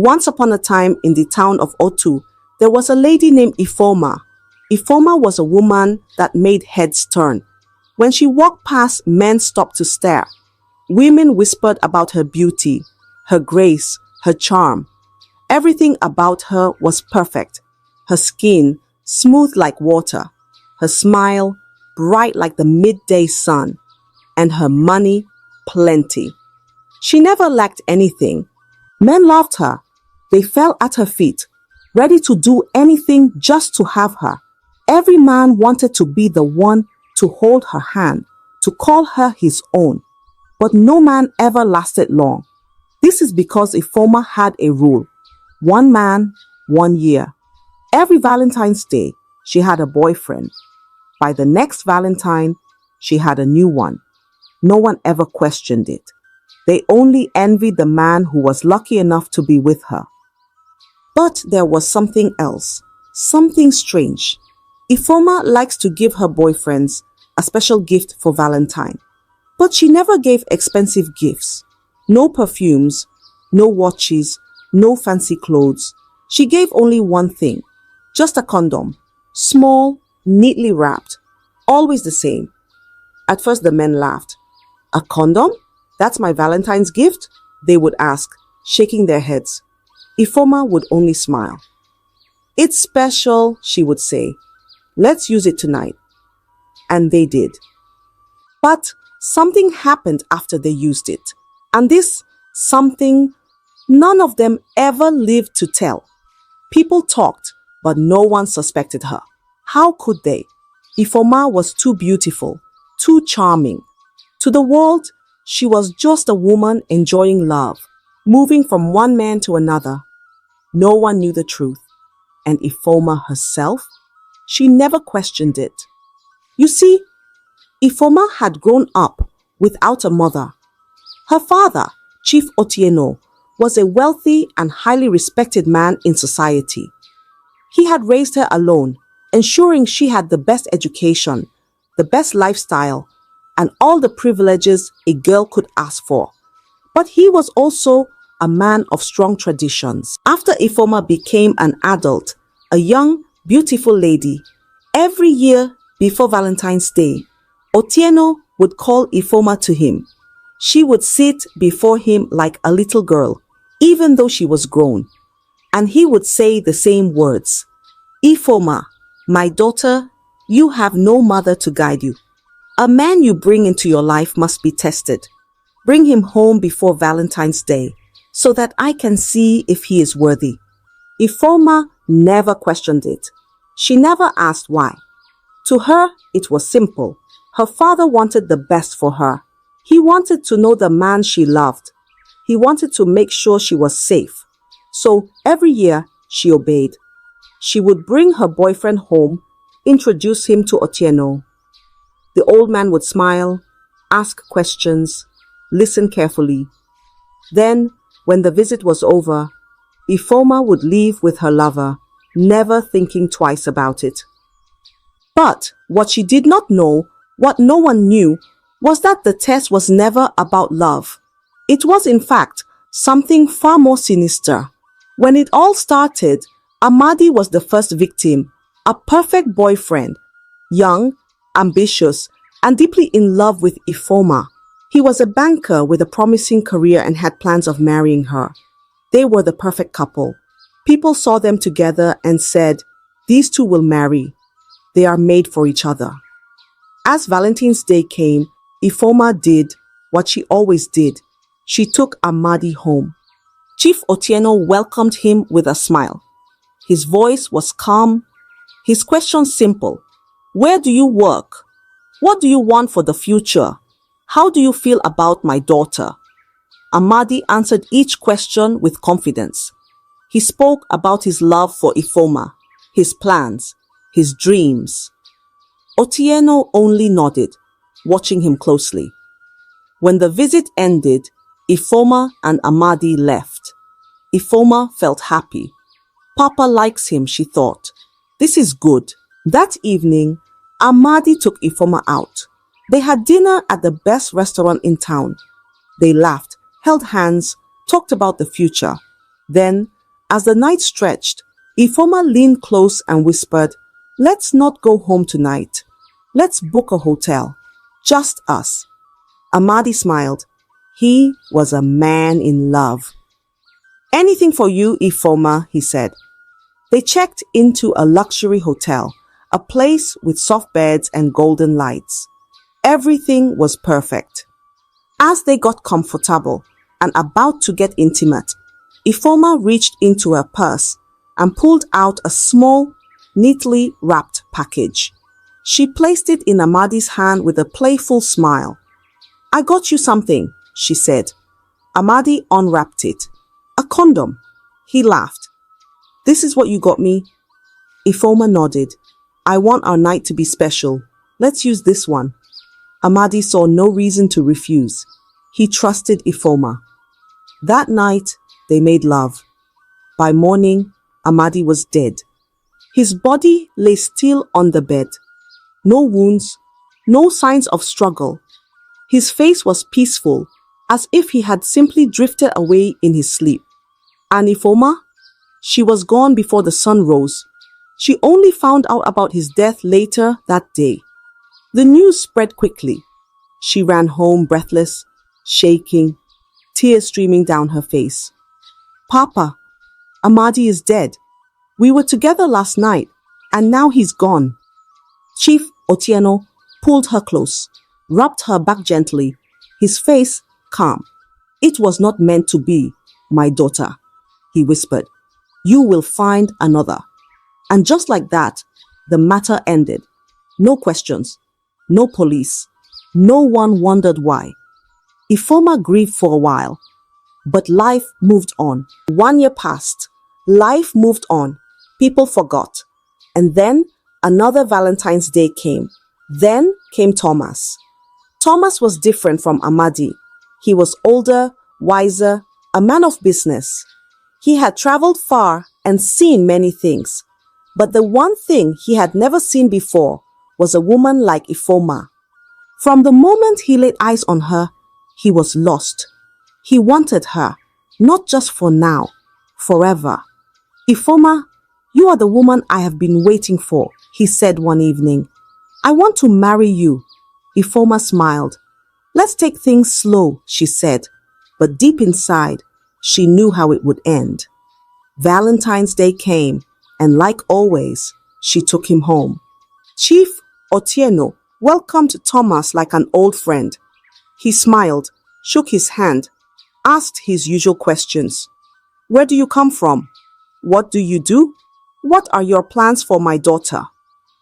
Once upon a time in the town of Otu, there was a lady named Ifoma. Ifoma was a woman that made heads turn. When she walked past, men stopped to stare. Women whispered about her beauty, her grace, her charm. Everything about her was perfect. Her skin, smooth like water. Her smile, bright like the midday sun. And her money, plenty. She never lacked anything. Men loved her. They fell at her feet, ready to do anything just to have her. Every man wanted to be the one to hold her hand, to call her his own. But no man ever lasted long. This is because Ifoma had a rule. 1 man, 1 year. Every Valentine's Day, she had a boyfriend. By the next Valentine, she had a new one. No one ever questioned it. They only envied the man who was lucky enough to be with her. But there was something else, something strange. Ifoma likes to give her boyfriends a special gift for Valentine. But she never gave expensive gifts. No perfumes, no watches, no fancy clothes. She gave only one thing, just a condom. Small, neatly wrapped, always the same. At first the men laughed. A condom? That's my Valentine's gift? They would ask, shaking their heads. Ifoma would only smile. It's special, she would say. Let's use it tonight. And they did. But something happened after they used it. And this something, none of them ever lived to tell. People talked, but no one suspected her. How could they? Ifoma was too beautiful, too charming. To the world, she was just a woman enjoying love, moving from one man to another. No one knew the truth. And Ifoma herself? She never questioned it. You see, Ifoma had grown up without a mother. Her father, Chief Otieno, was a wealthy and highly respected man in society. He had raised her alone, ensuring she had the best education, the best lifestyle, and all the privileges a girl could ask for. But he was also a man of strong traditions. After Ifoma became an adult, a young, beautiful lady, every year before Valentine's Day, Otieno would call Ifoma to him. She would sit before him like a little girl, even though she was grown. And he would say the same words. Ifoma, my daughter, you have no mother to guide you. A man you bring into your life must be tested. Bring him home before Valentine's Day so that I can see if he is worthy. Ifoma never questioned it. She never asked why. To her, it was simple. Her father wanted the best for her. He wanted to know the man she loved. He wanted to make sure she was safe. So every year, she obeyed. She would bring her boyfriend home, introduce him to Otieno. The old man would smile, ask questions, listen carefully. Then, when the visit was over, Ifoma would leave with her lover, never thinking twice about it. But what she did not know, what no one knew, was that the test was never about love. It was, in fact, something far more sinister. When it all started, Amadi was the first victim, a perfect boyfriend, young, ambitious, and deeply in love with Ifoma. He was a banker with a promising career and had plans of marrying her. They were the perfect couple. People saw them together and said, these two will marry. They are made for each other. As Valentine's Day came, Ifoma did what she always did. She took Amadi home. Chief Otieno welcomed him with a smile. His voice was calm. His question simple. Where do you work? What do you want for the future? How do you feel about my daughter? Amadi answered each question with confidence. He spoke about his love for Ifoma, his plans, his dreams. Otieno only nodded, watching him closely. When the visit ended, Ifoma and Amadi left. Ifoma felt happy. Papa likes him, she thought. This is good. That evening, Amadi took Ifoma out. They had dinner at the best restaurant in town. They laughed, held hands, talked about the future. Then, as the night stretched, Ifoma leaned close and whispered, "Let's not go home tonight. Let's book a hotel. Just us." Amadi smiled. He was a man in love. "Anything for you, Ifoma," he said. They checked into a luxury hotel, a place with soft beds and golden lights. Everything was perfect. As they got comfortable and about to get intimate, Ifoma reached into her purse and pulled out a small, neatly wrapped package. She placed it in Amadi's hand with a playful smile. "I got you something," she said. Amadi unwrapped it. "A condom." He laughed. "This is what you got me?" Ifoma nodded. "I want our night to be special. Let's use this one." Amadi saw no reason to refuse. He trusted Ifoma. That night, they made love. By morning, Amadi was dead. His body lay still on the bed. No wounds, no signs of struggle. His face was peaceful, as if he had simply drifted away in his sleep. And Ifoma? She was gone before the sun rose. She only found out about his death later that day. The news spread quickly. She ran home breathless, shaking, tears streaming down her face. "Papa, Amadi is dead. We were together last night, and now he's gone." Chief Otieno pulled her close, rubbed her back gently, his face calm. "It was not meant to be, my daughter," he whispered. "You will find another." And just like that, the matter ended. No questions, no police, no one wondered why. Ifoma grieved for a while, but life moved on. 1 year passed. Life moved on. People forgot. And then another Valentine's Day came. Then came Thomas. Thomas was different from Amadi. He was older, wiser, a man of business. He had traveled far and seen many things. But the one thing he had never seen before was a woman like Ifoma. From the moment he laid eyes on her, he was lost. He wanted her, not just for now, forever. "Ifoma, you are the woman I have been waiting for," he said one evening. "I want to marry you." Ifoma smiled. "Let's take things slow," she said, but deep inside, she knew how it would end. Valentine's Day came, and like always, she took him home. Chief Otieno welcomed Thomas like an old friend. He smiled, shook his hand, asked his usual questions. "Where do you come from? What do you do? What are your plans for my daughter?"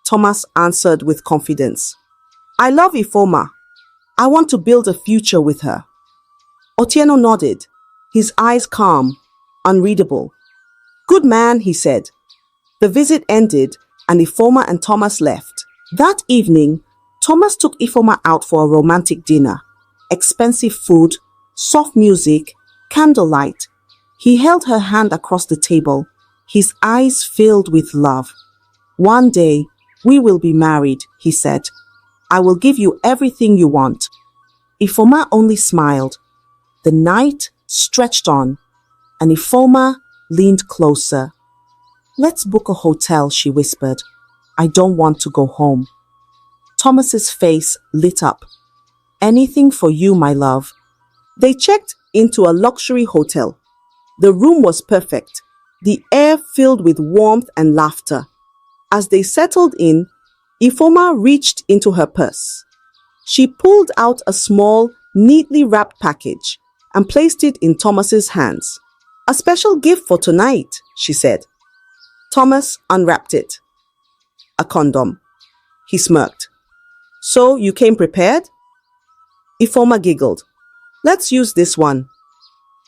Thomas answered with confidence. "I love Ifoma. I want to build a future with her." Otieno nodded, his eyes calm, unreadable. "Good man," he said. The visit ended, and Ifoma and Thomas left. That evening, Thomas took Ifoma out for a romantic dinner. Expensive food, soft music, candlelight. He held her hand across the table, his eyes filled with love. "One day, we will be married," he said. "I will give you everything you want." Ifoma only smiled. The night stretched on, and Ifoma leaned closer. "Let's book a hotel," she whispered. "I don't want to go home." Thomas's face lit up. "Anything for you, my love." They checked into a luxury hotel. The room was perfect, the air filled with warmth and laughter. As they settled in, Ifoma reached into her purse. She pulled out a small, neatly wrapped package and placed it in Thomas's hands. "A special gift for tonight," she said. Thomas unwrapped it. "A condom." He smirked. "So you came prepared?" Ifoma giggled. "Let's use this one."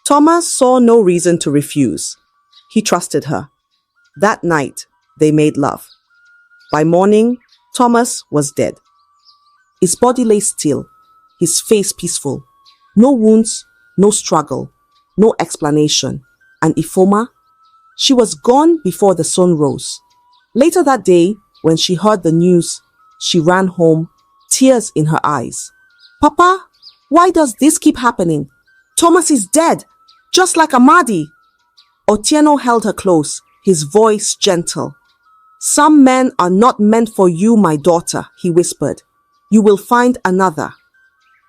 Thomas saw no reason to refuse. He trusted her. That night, they made love. By morning, Thomas was dead. His body lay still, his face peaceful. No wounds, no struggle, no explanation. And Ifoma? She was gone before the sun rose. Later that day, when she heard the news, she ran home, tears in her eyes. "Papa, why does this keep happening? Thomas is dead, just like Amadi." Otieno held her close, his voice gentle. Some men are not meant for you, my daughter, he whispered. You will find another.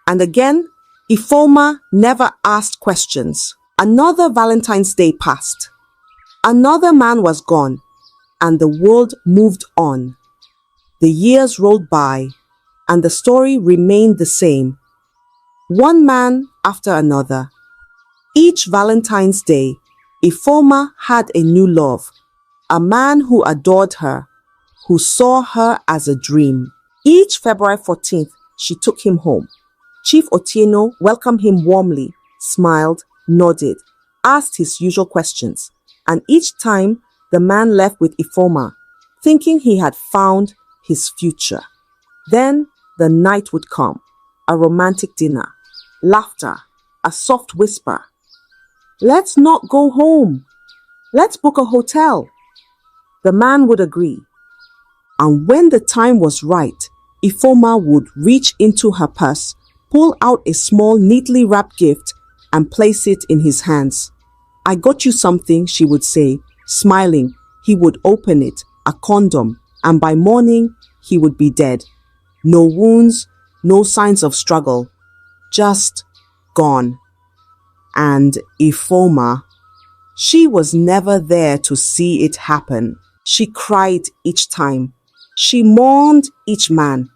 And again, Ifoma never asked questions. Another Valentine's Day passed. Another man was gone, and the world moved on. The years rolled by, and the story remained the same. One man after another. Each Valentine's Day, Ifoma had a new love, a man who adored her, who saw her as a dream. Each February 14th, she took him home. Chief Otieno welcomed him warmly, smiled, nodded, asked his usual questions, and each time the man left with Ifoma, thinking he had found his future. Then the night would come, a romantic dinner, laughter, a soft whisper. Let's not go home. Let's book a hotel. The man would agree. And when the time was right, Ifoma would reach into her purse, pull out a small, neatly wrapped gift, and place it in his hands. I got you something, she would say. Smiling, he would open it, a condom, and by morning, he would be dead. No wounds, no signs of struggle, just gone. And Ifoma, she was never there to see it happen. She cried each time. She mourned each man,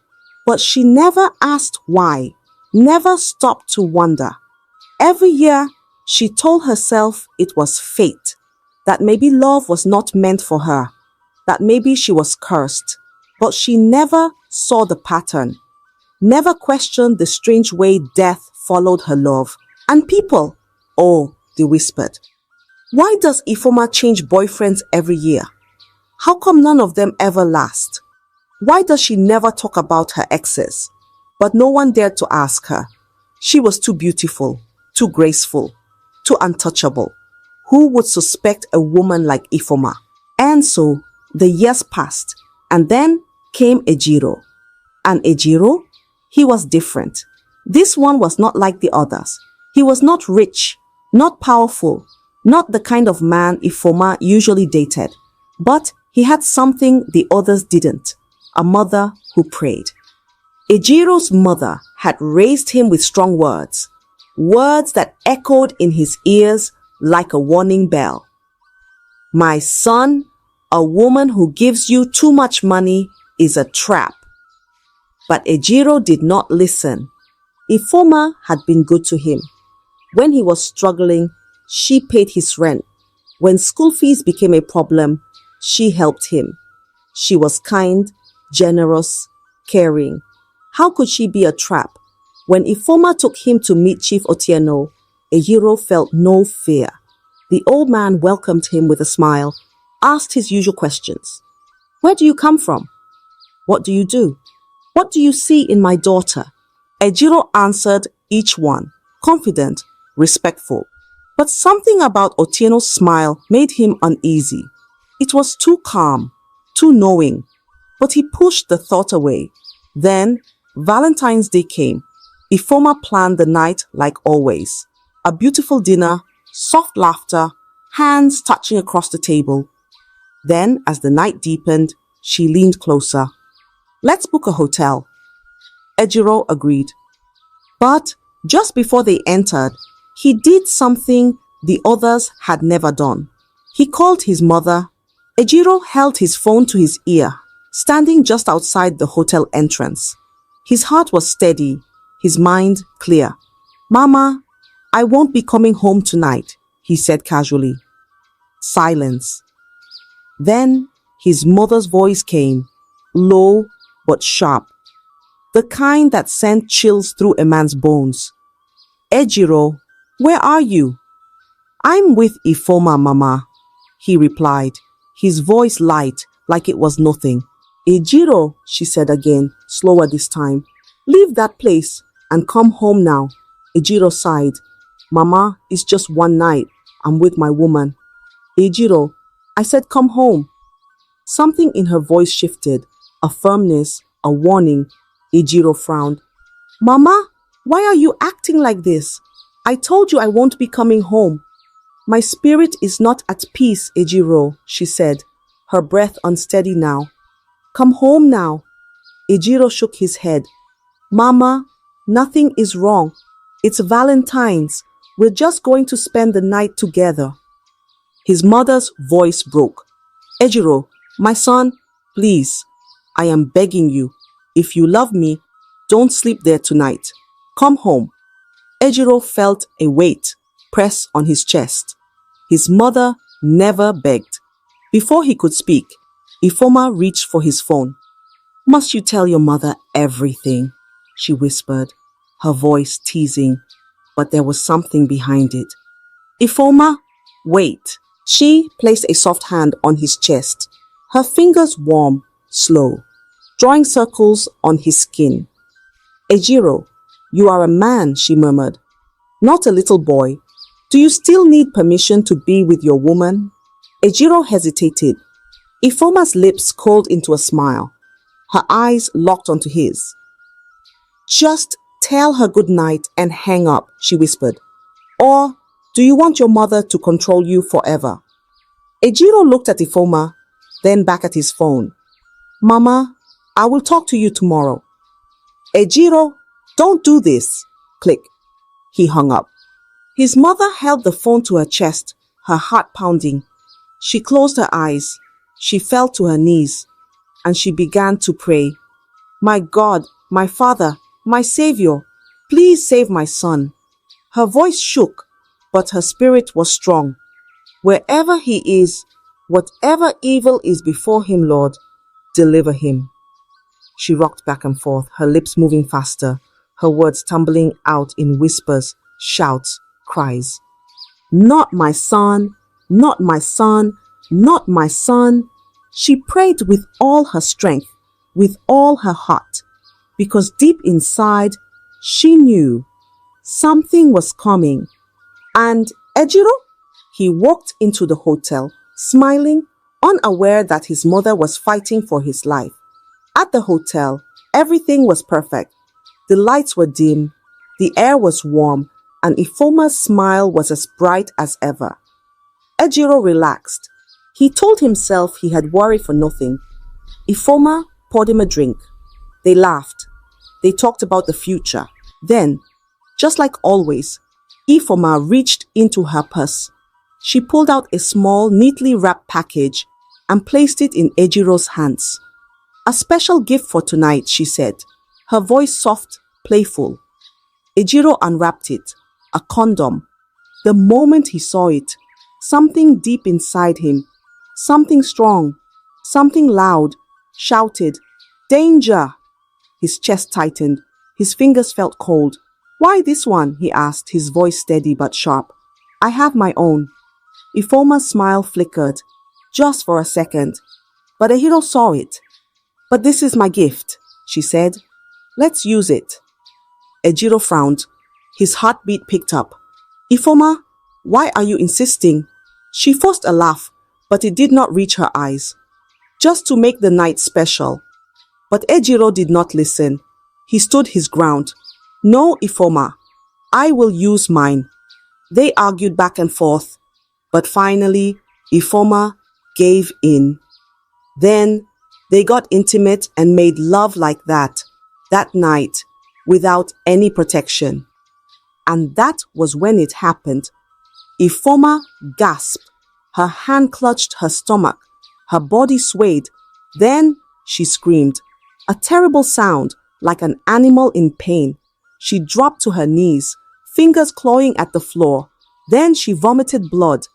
but she never asked why, never stopped to wonder. Every year, she told herself it was fate, that maybe love was not meant for her, that maybe she was cursed, but she never saw the pattern, never questioned the strange way death followed her love. And people, oh, they whispered, why does Ifoma change boyfriends every year? How come none of them ever last? Why does she never talk about her exes? But no one dared to ask her. She was too beautiful, too graceful, too untouchable. Who would suspect a woman like Ifoma? And so the years passed, and then came Ejiro. And Ejiro? He was different. This one was not like the others. He was not rich, not powerful, not the kind of man Ifoma usually dated. But he had something the others didn't, a mother who prayed. Ejiro's mother had raised him with strong words, words that echoed in his ears like a warning bell. My son, a woman who gives you too much money is a trap. But Ejiro did not listen. Ifoma had been good to him. When he was struggling, she paid his rent. When school fees became a problem, she helped him. She was kind, generous, caring. How could she be a trap? When Ifoma took him to meet Chief Otieno, Ejiro felt no fear. The old man welcomed him with a smile, asked his usual questions. Where do you come from? What do you do? What do you see in my daughter? Ejiro answered each one, confident, respectful. But something about Otieno's smile made him uneasy. It was too calm, too knowing. But he pushed the thought away. Then Valentine's Day came. Ifoma planned the night like always. A beautiful dinner, soft laughter, hands touching across the table. Then, as the night deepened, she leaned closer. Let's book a hotel. Ejiro agreed. But just before they entered, he did something the others had never done. He called his mother. Ejiro held his phone to his ear, standing just outside the hotel entrance. His heart was steady, his mind clear. Mama, I won't be coming home tonight, he said casually. Silence. Then his mother's voice came, low but sharp, the kind that sent chills through a man's bones. Ejiro, where are you? I'm with Ifoma, Mama, he replied, his voice light like it was nothing. Ejiro, she said again, slower this time. Leave that place and come home now. Ejiro sighed. Mama, it's just one night. I'm with my woman. Ejiro, I said come home. Something in her voice shifted, a firmness, a warning. Ejiro frowned. Mama, why are you acting like this? I told you I won't be coming home. My spirit is not at peace, Ejiro, she said, her breath unsteady now. Come home now. Ejiro shook his head. Mama, nothing is wrong. It's Valentine's. We're just going to spend the night together. His mother's voice broke. Ejiro, my son, please, I am begging you. If you love me, don't sleep there tonight. Come home. Ejiro felt a weight press on his chest. His mother never begged. Before he could speak, Ifoma reached for his phone. Must you tell your mother everything? She whispered, her voice teasing, but there was something behind it. Ifoma, wait. She placed a soft hand on his chest, her fingers warm, slow, drawing circles on his skin. Ejiro, you are a man, she murmured. Not a little boy. Do you still need permission to be with your woman? Ejiro hesitated. Ifoma's lips curled into a smile. Her eyes locked onto his. Just tell her good night and hang up, she whispered. Or do you want your mother to control you forever? Ejiro looked at Ifoma, then back at his phone. Mama, I will talk to you tomorrow. Ejiro, don't do this. Click. He hung up. His mother held the phone to her chest, her heart pounding. She closed her eyes. She fell to her knees, and she began to pray. My God, my Father, my Savior, please save my son. Her voice shook, but her spirit was strong. Wherever he is, whatever evil is before him, Lord, deliver him. She rocked back and forth, her lips moving faster, her words tumbling out in whispers, shouts, cries. Not my son, not my son, not my son. She prayed with all her strength, with all her heart, because deep inside, she knew something was coming. And Ejiro? He walked into the hotel, smiling, unaware that his mother was fighting for his life. At the hotel, everything was perfect. The lights were dim, the air was warm, and Ifoma's smile was as bright as ever. Ejiro relaxed. He told himself he had worried for nothing. Ifoma poured him a drink. They laughed. They talked about the future. Then, just like always, Ifoma reached into her purse. She pulled out a small, neatly wrapped package and placed it in Ejiro's hands. A special gift for tonight, she said, her voice soft, playful. Ejiro unwrapped it, a condom. The moment he saw it, something deep inside him, something strong, something loud, shouted, Danger! His chest tightened. His fingers felt cold. Why this one? He asked, his voice steady but sharp. I have my own. Ifoma's smile flickered, just for a second, but Ejiro saw it. But this is my gift, she said. Let's use it. Ejiro frowned. His heartbeat picked up. Ifoma, why are you insisting? She forced a laugh, but it did not reach her eyes. Just to make the night special. But Ejiro did not listen. He stood his ground. No, Ifoma, I will use mine. They argued back and forth, but finally, Ifoma gave in. Then, they got intimate and made love like that night, without any protection. And that was when it happened. Ifoma gasped. Her hand clutched her stomach. Her body swayed. Then she screamed. A terrible sound, like an animal in pain. She dropped to her knees, fingers clawing at the floor. Then she vomited blood.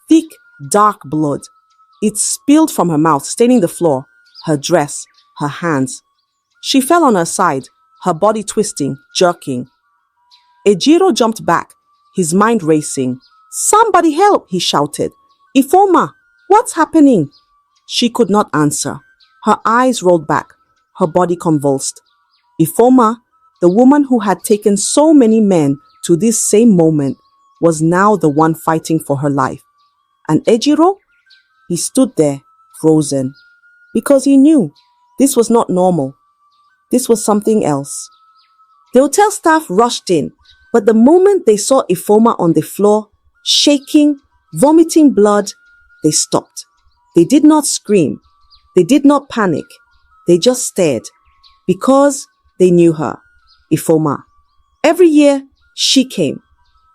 Thick, dark blood. It spilled from her mouth, staining the floor, her dress, her hands. She fell on her side, her body twisting, jerking. Ejiro jumped back, his mind racing. Somebody help, he shouted. Ifoma, what's happening? She could not answer. Her eyes rolled back, her body convulsed. Ifoma, the woman who had taken so many men to this same moment, was now the one fighting for her life. And Ejiro? He stood there, frozen, because he knew this was not normal. This was something else. The hotel staff rushed in, but the moment they saw Ifoma on the floor, shaking, Vomiting blood, they stopped. They did not scream. They did not panic. They just stared because they knew her, Ifoma. Every year, she came.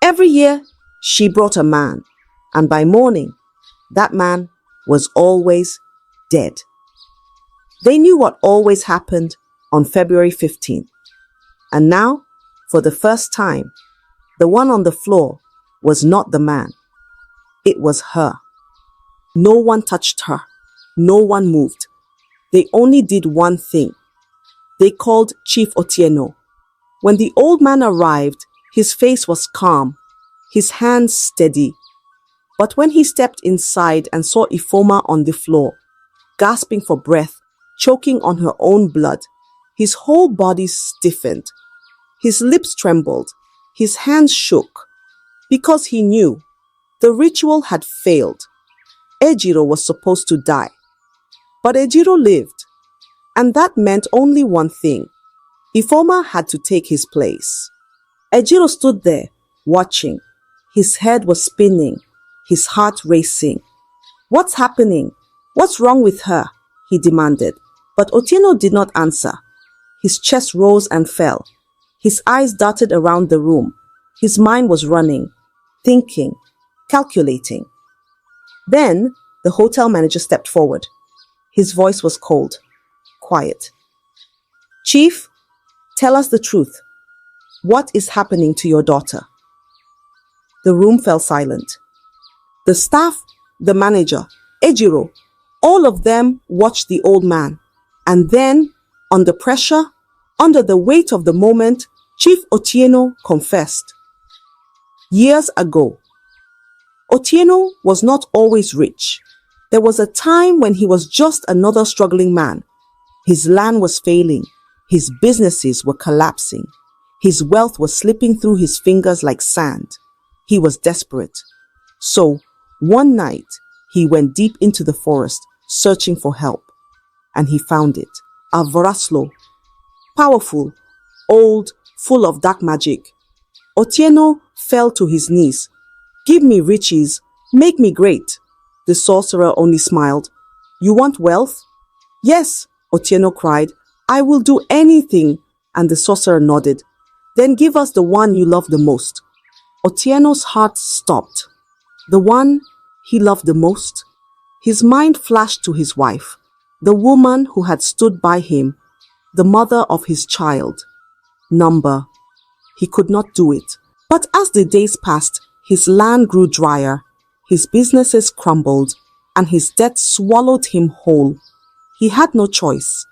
Every year, she brought a man. And by morning, that man was always dead. They knew what always happened on February 15th. And now, for the first time, the one on the floor was not the man. It was her. No one touched her. No one moved. They only did one thing. They called Chief Otieno. When the old man arrived, his face was calm, his hands steady. But when he stepped inside and saw Ifoma on the floor, gasping for breath, choking on her own blood, his whole body stiffened. His lips trembled. His hands shook. Because he knew the ritual had failed. Ejiro was supposed to die. But Ejiro lived. And that meant only one thing. Ifoma had to take his place. Ejiro stood there, watching. His head was spinning, his heart racing. What's happening? What's wrong with her? He demanded. But Otieno did not answer. His chest rose and fell. His eyes darted around the room. His mind was running, thinking, calculating. Then the hotel manager stepped forward. His voice was cold, quiet. Chief, tell us the truth. What is happening to your daughter? The room fell silent. The staff, the manager, Ejiro, all of them watched the old man. And then, under pressure, under the weight of the moment, Chief Otieno confessed. Years ago, Otieno was not always rich. There was a time when he was just another struggling man. His land was failing. His businesses were collapsing. His wealth was slipping through his fingers like sand. He was desperate. So, one night, he went deep into the forest, searching for help. And he found it. A Voraslo. Powerful, old, full of dark magic. Otieno fell to his knees. Give me riches. Make me great. The sorcerer only smiled. You want wealth? Yes, Otieno cried. I will do anything. And the sorcerer nodded. Then give us the one you love the most. Otieno's heart stopped. The one he loved the most? His mind flashed to his wife, the woman who had stood by him, the mother of his child. Number. He could not do it. But as the days passed, his land grew drier, his businesses crumbled, and his debt swallowed him whole. He had no choice.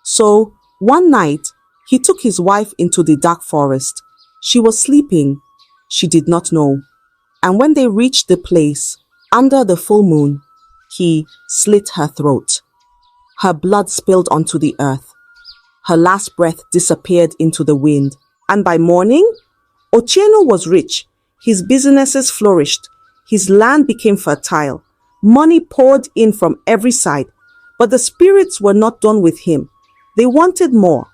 So, one night, he took his wife into the dark forest. She was sleeping. She did not know. And when they reached the place, under the full moon, he slit her throat. Her blood spilled onto the earth. Her last breath disappeared into the wind. And by morning, Otieno was rich. His businesses flourished. His land became fertile. Money poured in from every side. But the spirits were not done with him. They wanted more.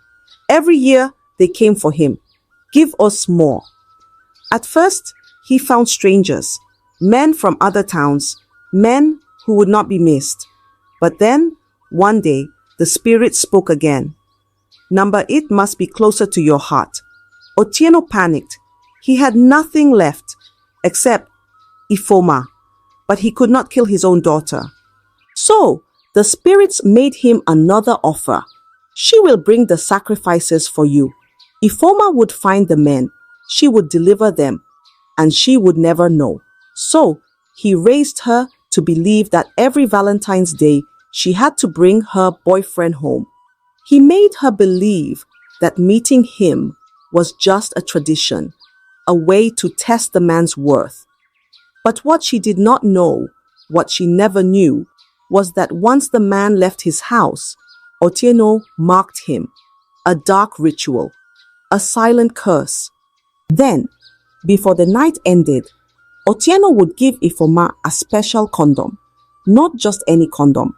Every year, they came for him. Give us more. At first, he found strangers, men from other towns, men who would not be missed. But then, one day, the spirit spoke again. Number, it must be closer to your heart. Otieno panicked. He had nothing left except Ifoma, but he could not kill his own daughter. So, the spirits made him another offer. She will bring the sacrifices for you. Ifoma would find the men. She would deliver them, and she would never know. So, he raised her to believe that every Valentine's Day, she had to bring her boyfriend home. He made her believe that meeting him was just a tradition, a way to test the man's worth. But what she did not know, what she never knew, was that once the man left his house, Otieno marked him, a dark ritual, a silent curse. Then, before the night ended, Otieno would give Ifoma a special condom, not just any condom,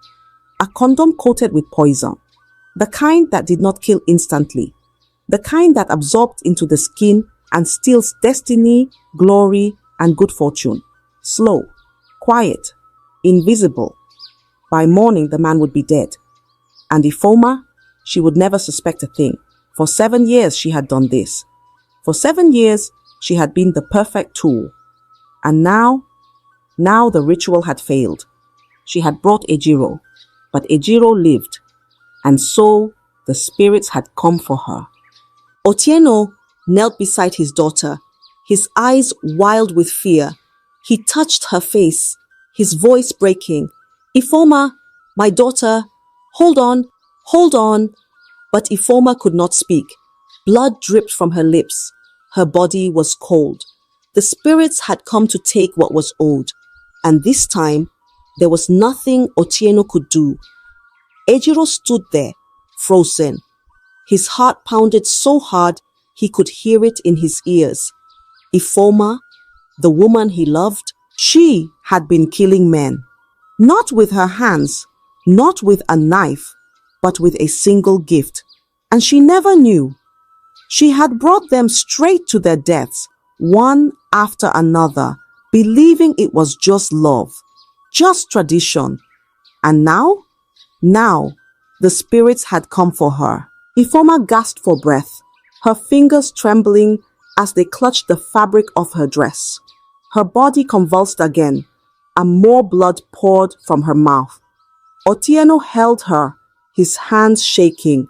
a condom coated with poison, the kind that did not kill instantly, the kind that absorbed into the skin and steals destiny, glory, and good fortune. Slow, quiet, invisible. By morning, the man would be dead. And Ifoma, she would never suspect a thing. For 7 years, she had done this. For 7 years, she had been the perfect tool. And now the ritual had failed. She had brought Ejiro, but Ejiro lived, and so the spirits had come for her. Otieno knelt beside his daughter, his eyes wild with fear. He touched her face, his voice breaking. Ifoma, my daughter, hold on, hold on. But Ifoma could not speak. Blood dripped from her lips. Her body was cold. The spirits had come to take what was owed, and this time there was nothing Otieno could do. Ejiro stood there, frozen. His heart pounded so hard he could hear it in his ears. Ifoma, the woman he loved, she had been killing men. Not with her hands, not with a knife, but with a single gift. And she never knew. She had brought them straight to their deaths, one after another, believing it was just love, just tradition. And now the spirits had come for her. Ifoma gasped for breath, her fingers trembling as they clutched the fabric of her dress. Her body convulsed again, and more blood poured from her mouth. Otieno held her, his hands shaking.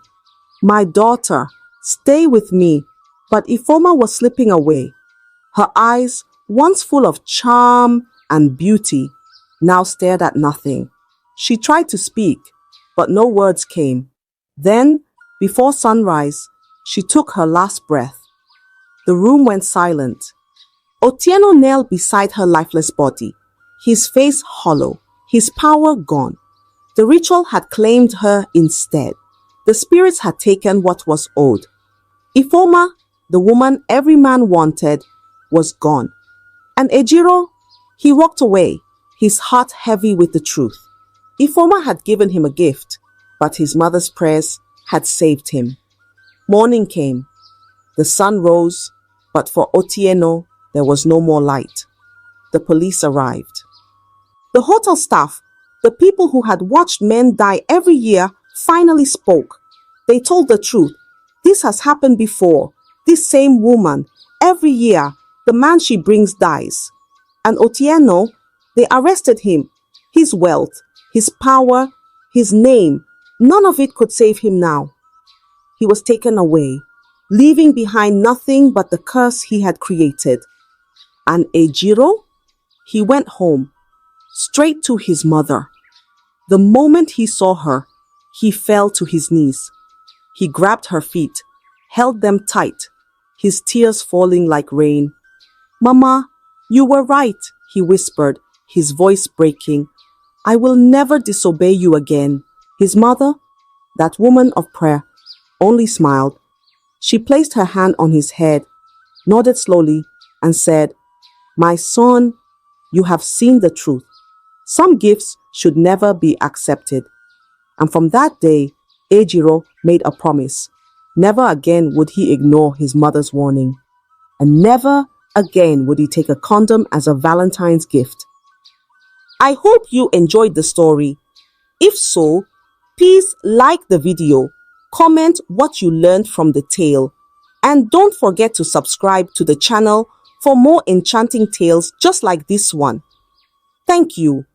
My daughter, stay with me. But Ifoma was slipping away. Her eyes, once full of charm and beauty, now stared at nothing. She tried to speak, but no words came. Then, before sunrise, she took her last breath. The room went silent. Otieno knelt beside her lifeless body, his face hollow, his power gone. The ritual had claimed her instead. The spirits had taken what was owed. Ifoma, the woman every man wanted, was gone. And Ejiro, he walked away, his heart heavy with the truth. Ifoma had given him a gift, but his mother's prayers had saved him. Morning came. The sun rose, but for Otieno, there was no more light. The police arrived. The hotel staff, the people who had watched men die every year, finally spoke. They told the truth. This has happened before. This same woman, every year, the man she brings dies. And Otieno, they arrested him. His wealth, his power, his name, none of it could save him now. He was taken away, leaving behind nothing but the curse he had created. And Ejiro? He went home, straight to his mother. The moment he saw her, he fell to his knees. He grabbed her feet, held them tight, his tears falling like rain. Mama, you were right, he whispered, his voice breaking. I will never disobey you again. His mother, that woman of prayer, only smiled. She placed her hand on his head, nodded slowly, and said, My son, you have seen the truth. Some gifts should never be accepted. And from that day, Ejiro made a promise. Never again would he ignore his mother's warning. And never again would he take a condom as a Valentine's gift. I hope you enjoyed the story. If so, please like the video, comment what you learned from the tale, and don't forget to subscribe to the channel for more enchanting tales just like this one. Thank you.